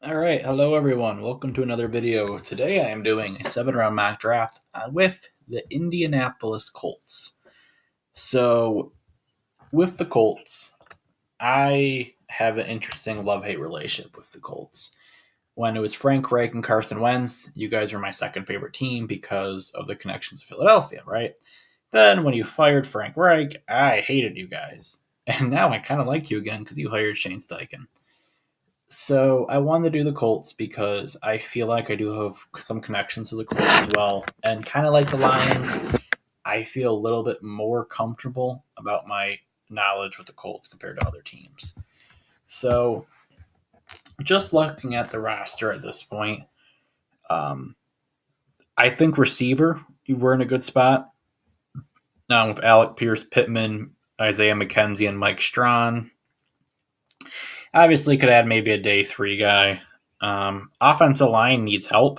All right, hello everyone. Welcome to another video. Today I am doing a 7 round mock draft with the Indianapolis Colts. So, with the Colts, I have an interesting love-hate relationship with the Colts. When it was Frank Reich and Carson Wentz, you guys were my second favorite team because of the connections to Philadelphia, right? Then when you fired Frank Reich, I hated you guys. And now I kind of like you again because you hired Shane Steichen. So I wanted to do the Colts because I feel like I do have some connections to the Colts as well, and kind of like the Lions, I feel a little bit more comfortable about my knowledge with the Colts compared to other teams. So just looking at the roster at this point, um, I think receiver we're in a good spot with Alec Pierce, Pittman, Isaiah McKenzie, and Mike Strawn. Obviously, could add maybe a day three guy. Offensive line needs help.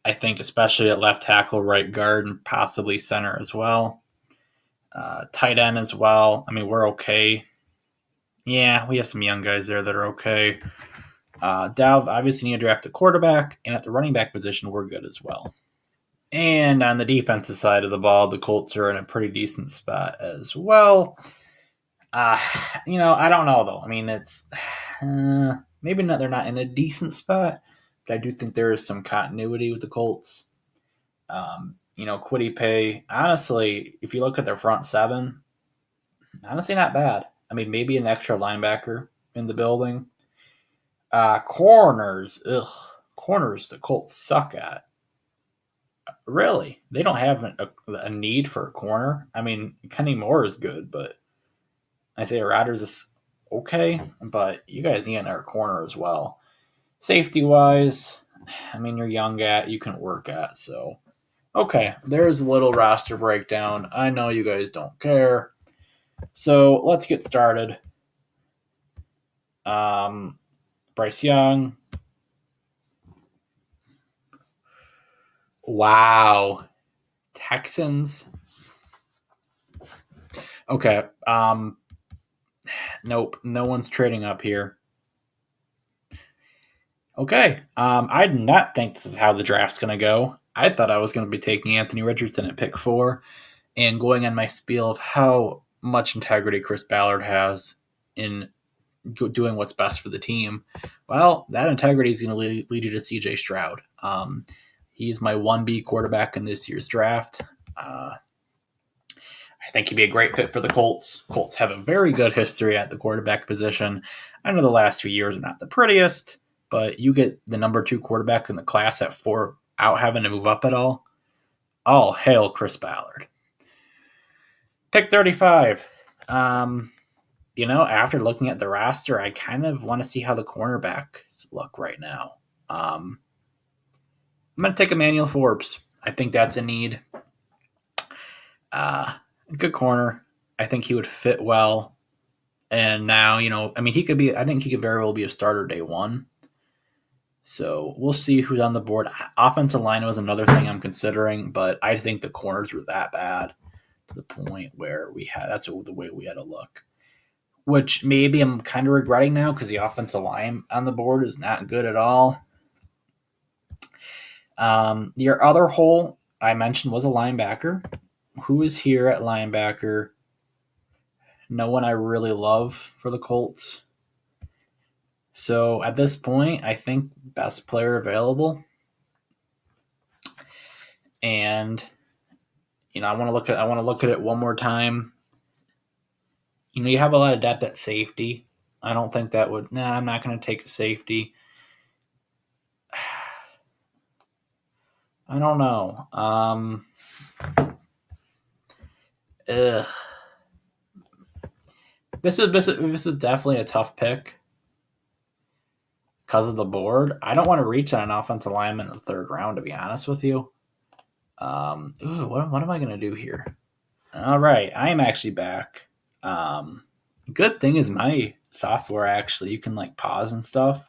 I think especially at left tackle, right guard, and possibly center as well. Tight end as well. I mean, we're okay. Yeah, we have some young guys there that are okay. Dalv obviously need to draft a quarterback, and at the running back position, we're good as well. And on the defensive side of the ball, the Colts are in a pretty decent spot as well. I don't know though. I mean, it's maybe not. They're not in a decent spot, but I do think there is some continuity with the Colts. Quiddy Pay. Honestly, if you look at their front seven, honestly, not bad. I mean, maybe an extra linebacker in the building. Corners, corners the Colts suck at. Really, they don't have a need for a corner. I mean, Kenny Moore is good, but Isaiah Rodgers is okay, but you guys need another corner as well. Safety wise, I mean, you're young at, you can work at, so okay, there's a little roster breakdown. I know you guys don't care. So let's get started. Um, Bryce Young. Wow. Texans. Okay. Nope. No one's trading up here. Okay. I did not think this is how the draft's going to go. I thought I was going to be taking Anthony Richardson at pick 4 and going on my spiel of how much integrity Chris Ballard has in doing what's best for the team. Well, that integrity is going to lead you to CJ Stroud. He's my 1B quarterback in this year's draft. I think he'd be a great fit for the Colts. Colts have a very good history at the quarterback position. I know the last few years are not the prettiest, but you get the number 2 quarterback in the class at 4 out having to move up at all. All hail Chris Ballard. Pick 35. After looking at the roster, I kind of want to see how the cornerbacks look right now. I'm going to take Emmanuel Forbes. I think that's a need. Good corner. I think he would fit well. And now, I think he could very well be a starter day one. So we'll see who's on the board. Offensive line was another thing I'm considering, but I think the corners were that bad to the point where that's the way we had to look. Which maybe I'm kind of regretting now because the offensive line on the board is not good at all. Your other hole I mentioned was a linebacker. Who is here at linebacker? No one I really love for the Colts. So at this point, I think best player available. And I want to look at it one more time. You have a lot of depth at safety. I don't think that would. Nah, I'm not going to take a safety. I don't know. This is definitely a tough pick because of the board. I don't want to reach on an offensive lineman in the 3rd round, to be honest with you. What am I going to do here? All right, I am actually back. Good thing is my software actually, you can pause and stuff.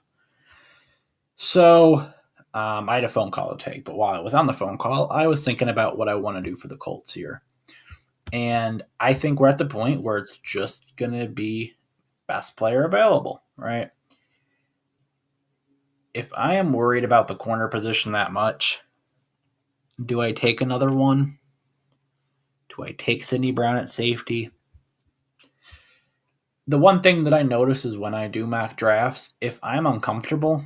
So I had a phone call to take, but while I was on the phone call, I was thinking about what I want to do for the Colts here. And I think we're at the point where it's just going to be best player available, right? if I am worried about the corner position that much, do I take another one? Do I take Sidney Brown at safety? The one thing that I notice is when I do mock drafts, if I'm uncomfortable,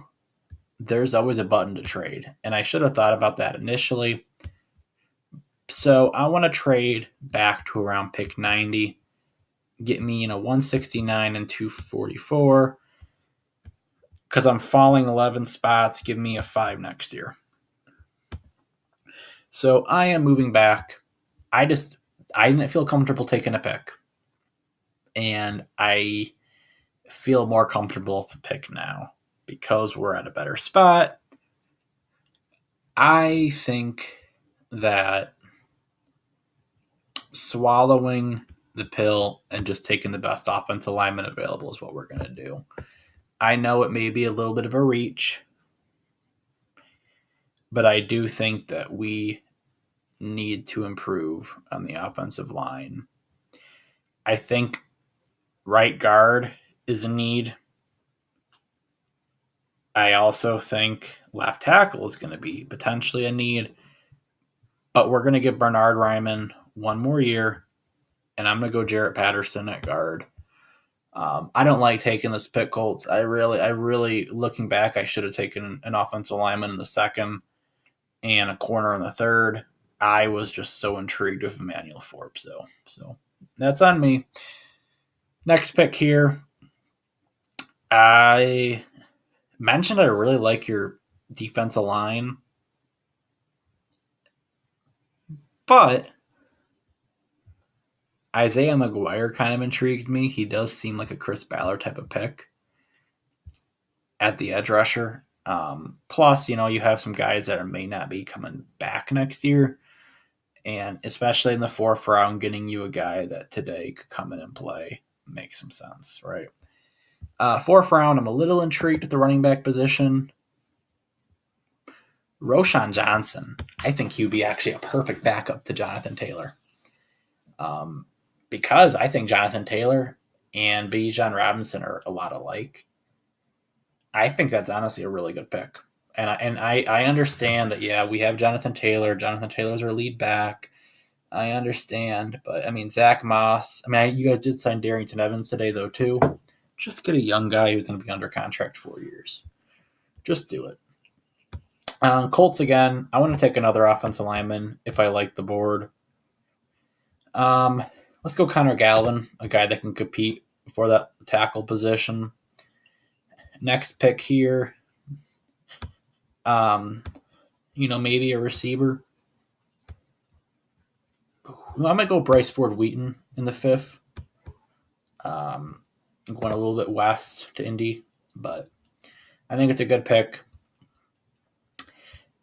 there's always a button to trade. And I should have thought about that initially. So I want to trade back to around pick 90, get me, 169 and 244. Because I'm falling 11 spots, give me a 5 next year. So I am moving back. I didn't feel comfortable taking a pick. And I feel more comfortable with the pick now because we're at a better spot. I think that swallowing the pill and just taking the best offensive lineman available is what we're going to do. I know it may be a little bit of a reach, but I do think that we need to improve on the offensive line. I think right guard is a need. I also think left tackle is going to be potentially a need, but we're going to give Bernhard Raimann one more year, and I'm going to go Jarrett Patterson at guard. I don't like taking this pick, Colts. I really, looking back, I should have taken an offensive lineman in the second and a corner in the third. I was just so intrigued with Emmanuel Forbes, though. So that's on me. Next pick here. I mentioned I really like your defensive line, but Isaiah McGuire kind of intrigues me. He does seem like a Chris Ballard type of pick at the edge rusher. Plus, you have some guys that may not be coming back next year. And especially in the fourth round, getting you a guy that today could come in and play makes some sense, right? Fourth round, I'm a little intrigued at the running back position. Roshan Johnson, I think he would be actually a perfect backup to Jonathan Taylor. Because I think Jonathan Taylor and Bijan Robinson are a lot alike. I think that's honestly a really good pick. And I understand that, yeah, we have Jonathan Taylor. Jonathan Taylor's our lead back. I understand. But, Zach Moss. You guys did sign Darrington Evans today, though, too. Just get a young guy who's going to be under contract 4 years. Just do it. Colts again. I want to take another offensive lineman if I like the board. Let's go Connor Galvin, a guy that can compete for that tackle position. Next pick here. Maybe a receiver. I might go Bryce Ford Wheaton in the fifth. I'm going a little bit west to Indy, but I think it's a good pick.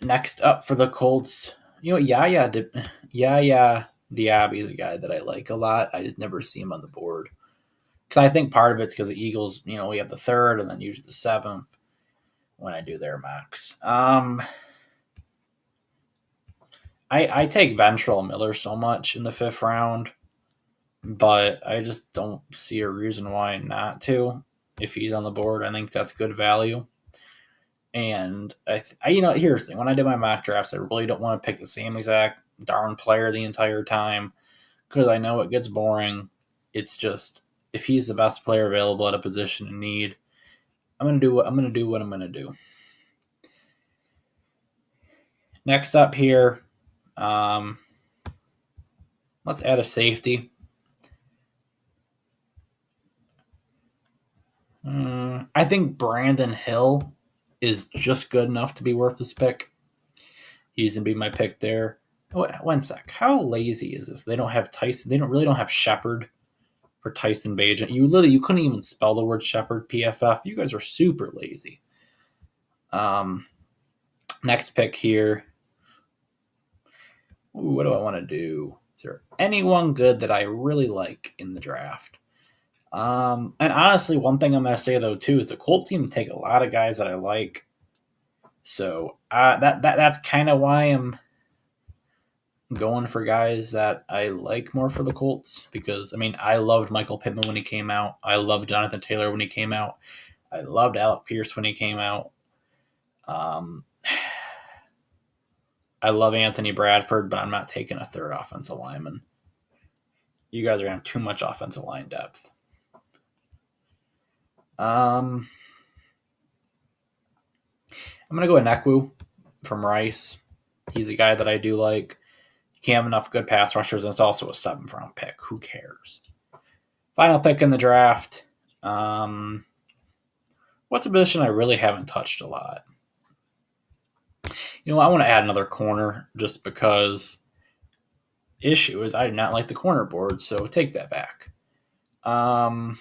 Next up for the Colts, Yaya Diaby is a guy that I like a lot. I just never see him on the board. Because I think part of it's because the Eagles, we have the third and then usually the seventh when I do their mocks. I take Ventrell Miller so much in the fifth round, but I just don't see a reason why not to. If he's on the board, I think that's good value. And here's the thing: when I do my mock drafts, I really don't want to pick the same exact darn player the entire time because I know it gets boring. It's just if he's the best player available at a position in need, I'm gonna do what I'm gonna do. Next up here, let's add a safety. I think Brandon Hill is just good enough to be worth this pick. He's gonna be my pick there. One sec. How lazy is this? They don't have Tyson. They don't have Shepard for Tyson Bagent. You couldn't even spell the word Shepard PFF. You guys are super lazy. Next pick here. Ooh, what do I want to do? Is there anyone good that I really like in the draft? And honestly, one thing I'm going to say though too is the Colts team take a lot of guys that I like. So that's kind of why I'm going for guys that I like more for the Colts because I loved Michael Pittman when he came out. I loved Jonathan Taylor when he came out. I loved Alec Pierce when he came out. Um, I love Anthony Bradford, but I'm not taking a third offensive lineman. You guys are going to have too much offensive line depth. I'm going to go with Nekwu from Rice. He's a guy that I do like. You can't have enough good pass rushers, and it's also a 7th round pick. Who cares? Final pick in the draft. What's a position I really haven't touched a lot? I want to add another corner just because issue is I do not like the corner board, so take that back. I'm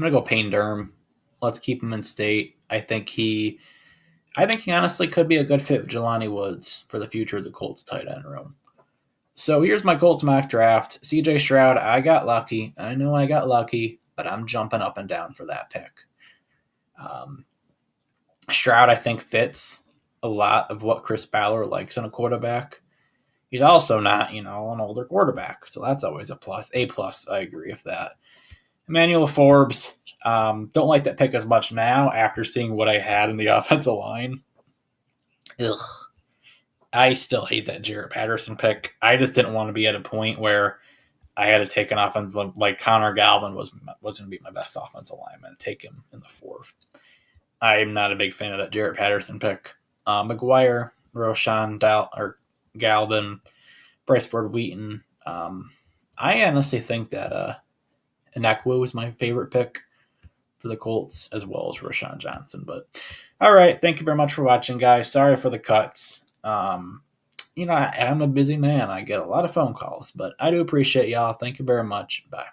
gonna go Payne Durham. Let's keep him in state. I think he honestly could be a good fit for Jelani Woods for the future of the Colts tight end room. So here's my Colts mock draft. CJ Stroud, I got lucky. I know I got lucky, but I'm jumping up and down for that pick. Stroud, I think, fits a lot of what Chris Ballard likes in a quarterback. He's also not, an older quarterback, so that's always a plus. A plus, I agree with that. Emmanuel Forbes, don't like that pick as much now after seeing what I had in the offensive line. Ugh. I still hate that Jarrett Patterson pick. I just didn't want to be at a point where I had to take an offense like Connor Galvin was going to be my best offensive lineman. Take him in the 4th. I'm not a big fan of that Jarrett Patterson pick. McGuire, Roshan, Galvin, Bryce Ford Wheaton. I honestly think that Inekwu is my favorite pick for the Colts, as well as Roshan Johnson. But all right, thank you very much for watching, guys. Sorry for the cuts. I'm a busy man. I get a lot of phone calls, but I do appreciate y'all. Thank you very much. Bye.